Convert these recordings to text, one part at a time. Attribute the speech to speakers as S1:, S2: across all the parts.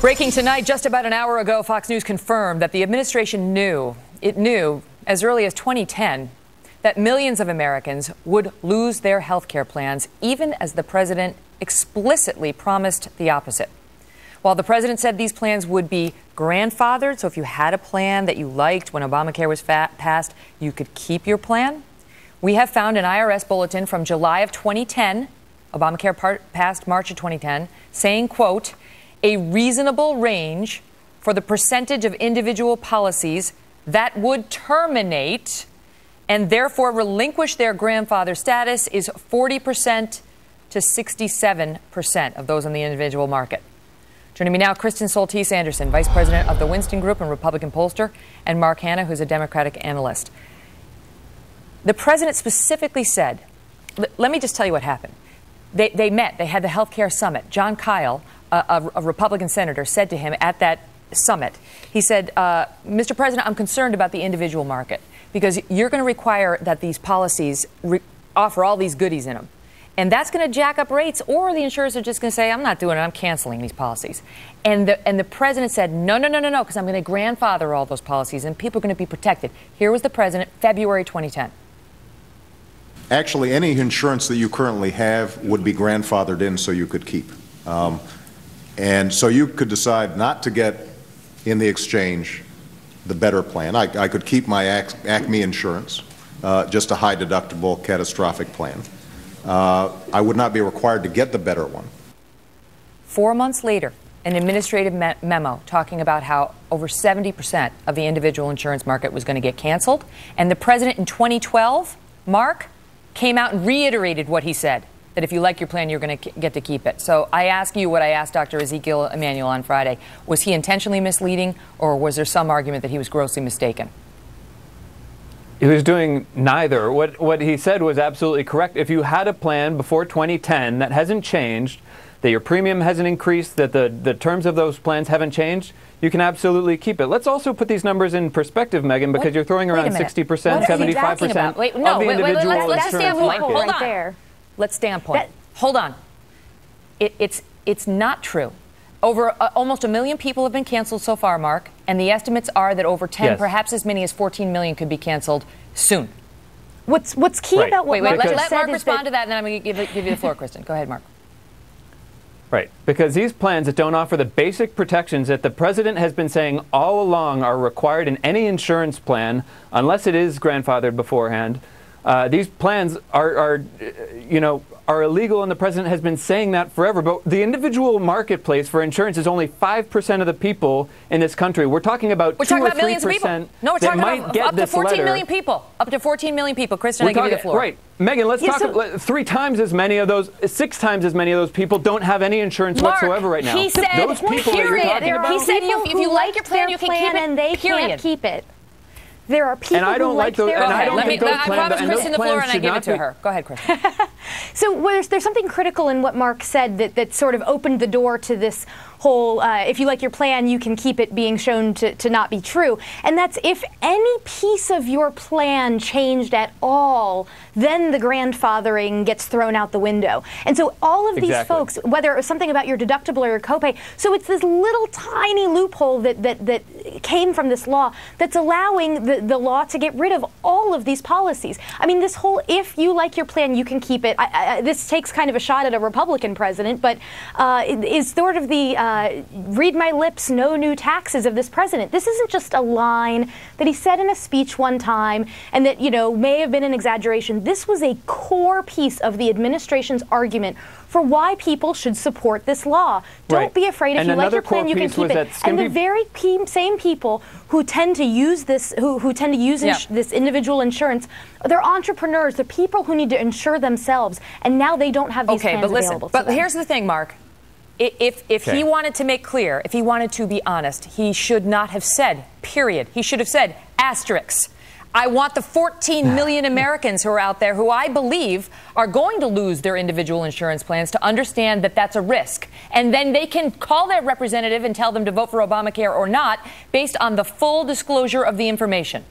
S1: Breaking tonight, just about an hour ago, Fox News confirmed that the administration knew as early as 2010 that millions of Americans would lose their health care plans, even as the president explicitly promised the opposite. While the president said these plans would be grandfathered, so if you had a plan that you liked when Obamacare was passed, you could keep your plan, we have found an IRS bulletin from July of 2010, Obamacare passed March of 2010, saying, quote, a reasonable range for the percentage of individual policies that would terminate and therefore relinquish their grandfather status is 40% to 67% of those in the individual market. Joining me now, Kristen Soltis Anderson, Vice President of the Winston Group and Republican pollster, and Mark Hanna, who's a Democratic analyst. The president specifically said, let me just tell you what happened. They met. They had the health care summit. John Kyle, a Republican senator, said to him at that summit, he said, Mr. President, I'm concerned about the individual market because you're going to require that these policies offer all these goodies in them. And that's going to jack up rates, or the insurers are just going to say, I'm not doing it, I'm canceling these policies. And the president said, no, because I'm going to grandfather all those policies and people are going to be protected. Here was the president, February 2010.
S2: Actually, any insurance that you currently have would be grandfathered in so you could keep. And so you could decide not to get in the exchange the better plan. I could keep my Acme insurance, just a high deductible catastrophic plan. I would not be required to get the better one.
S1: 4 months later, an administrative memo talking about how over 70% of the individual insurance market was going to get canceled. And the president in 2012, Mark, came out and reiterated what he said, that if you like your plan, you're going to get to keep it. So I ask you what I asked Dr. Ezekiel Emanuel on Friday. Was he intentionally misleading, or was there some argument that he was grossly mistaken?
S3: He was doing neither. What he said was absolutely correct. If you had a plan before 2010 that hasn't changed, that your premium hasn't increased, that the terms of those plans haven't changed, you can absolutely keep it. Let's also put these numbers in perspective, Megan, because you're throwing around 60%, 75% of the individual insurance market.
S1: Let's stay on point. Hold on. It's not true. Over almost 1 million people have been canceled so far, Mark, and the estimates are that over 10, perhaps as many as 14 million could be canceled soon.
S4: What's key about what Mark just said is
S1: let Mark respond to that, and then I'm going to give you the floor, Kristen. Go ahead, Mark.
S3: Right, because these plans that don't offer the basic protections that the president has been saying all along are required in any insurance plan, unless it is grandfathered beforehand. These plans are illegal, and the president has been saying that forever. But the individual marketplace for insurance is only 5% of the people in this country. We're talking about 2 or 3%.
S1: No, we're talking about up to 14 million people. Up to 14 million people. Kristen, I give you the floor.
S3: Right. Megan, let's talk 3 times as many of those, 6 times as many of those people don't have any insurance whatsoever right now.
S4: He said,
S3: those people that you're talking about.
S4: He said if you like your plan, you can keep it, and they can't keep it. There are people who like their plan.
S1: I promise Kristen the floor, and I give it to her. Go ahead, Kristen.
S4: So there's something critical in what Mark said that sort of opened the door to this whole, if you like your plan, you can keep it, being shown to not be true. And that's if any piece of your plan changed at all, then the grandfathering gets thrown out the window. And so all of these folks, whether it was something about your deductible or your copay, so it's this little tiny loophole that came from this law that's allowing the law to get rid of all of these policies. I mean, this whole, if you like your plan, you can keep it. This takes kind of a shot at a Republican president, but is sort of the read my lips, no new taxes of this president. This isn't just a line that he said in a speech one time and that, may have been an exaggeration. This was a core piece of the administration's argument for why people should support this law. Don't be afraid. If you like your plan, you can keep it. And the very same people who tend to use this, who tend to use this individual insurance, they're entrepreneurs. They're people who need to insure themselves, and now they don't have these plans available to them.
S1: But here's the thing, Mark. If he wanted to make clear, if he wanted to be honest, he should not have said, period. He should have said, asterisk. I want the 14 million Americans who are out there who I believe are going to lose their individual insurance plans to understand that that's a risk. And then they can call their representative and tell them to vote for Obamacare or not based on the full disclosure of the information.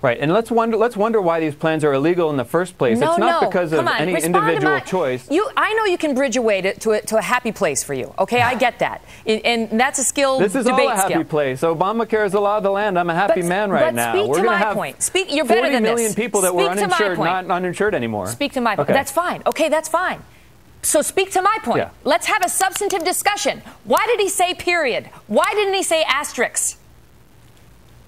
S3: Right, and let's wonder why these plans are illegal in the first place.
S1: No,
S3: it's not because of any individual choice.
S1: I know you can bridge a way to a happy place for you. Okay, I get that, and that's a skill.
S3: This is all a happy place. Obamacare is the law of the land. I'm a happy man right now.
S1: Speak to my point. You're better than this.
S3: 40 million people that were uninsured, not uninsured anymore.
S1: Speak to my point. That's fine. Okay, that's fine. So speak to my point.
S3: Yeah.
S1: Let's have a substantive discussion. Why did he say period? Why didn't he say asterisk?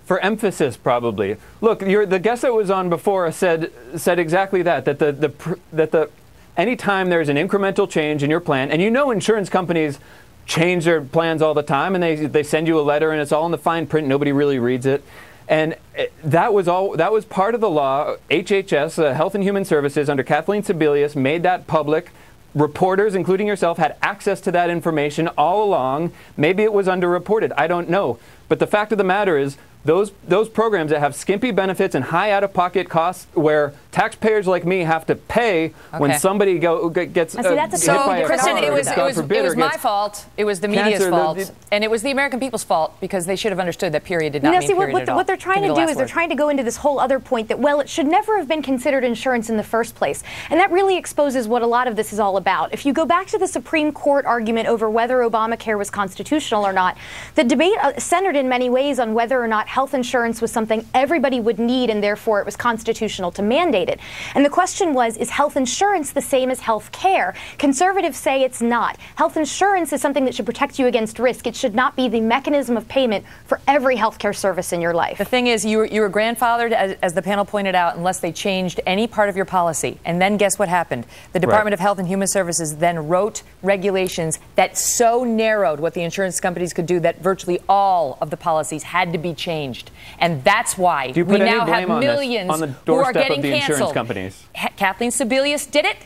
S3: For emphasis, probably. Look, the guest that was on before said exactly that. That anytime there's an incremental change in your plan, and you know insurance companies change their plans all the time, and they send you a letter, and it's all in the fine print. Nobody really reads it, and that was part of the law. HHS, Health and Human Services, under Kathleen Sebelius, made that public. Reporters, including yourself, had access to that information all along. Maybe it was underreported. I don't know. But the fact of the matter is, those programs that have skimpy benefits and high out-of-pocket costs, where taxpayers like me have to pay when somebody gets hit by a car,
S1: Kristen, it was my
S3: gets
S1: fault. It was the media's fault, and it was the American people's fault, because they should have understood that period did not mean period at all.
S4: What they're trying to do is they're trying to go into this whole other point that, well, it should never have been considered insurance in the first place, and that really exposes what a lot of this is all about. If you go back to the Supreme Court argument over whether Obamacare was constitutional or not, the debate centered in many ways on whether or not health insurance was something everybody would need, and therefore it was constitutional to mandate it. And the question was, is health insurance the same as health care? Conservatives say it's not. Health insurance is something that should protect you against risk. It should not be the mechanism of payment for every health care service in your life.
S1: The thing is, you were grandfathered, as the panel pointed out, unless they changed any part of your policy. And then guess what happened? The Department of Health and Human Services then wrote regulations that so narrowed what the insurance companies could do that virtually all of the policies had to be changed. And that's why we now have millions who are getting canceled. Kathleen Sebelius did it,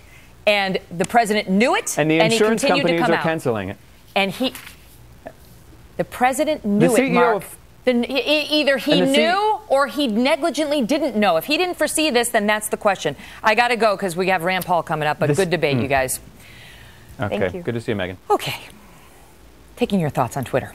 S1: and the president knew it,
S3: and the insurance
S1: he continued
S3: companies
S1: to come
S3: are canceling it.
S1: And the president knew it, Mark. Either he knew or he negligently didn't know. If he didn't foresee this, then that's the question. I got to go because we have Rand Paul coming up, but good debate, you guys.
S3: Okay, good to see you, Megan.
S1: Okay. Taking your thoughts on Twitter.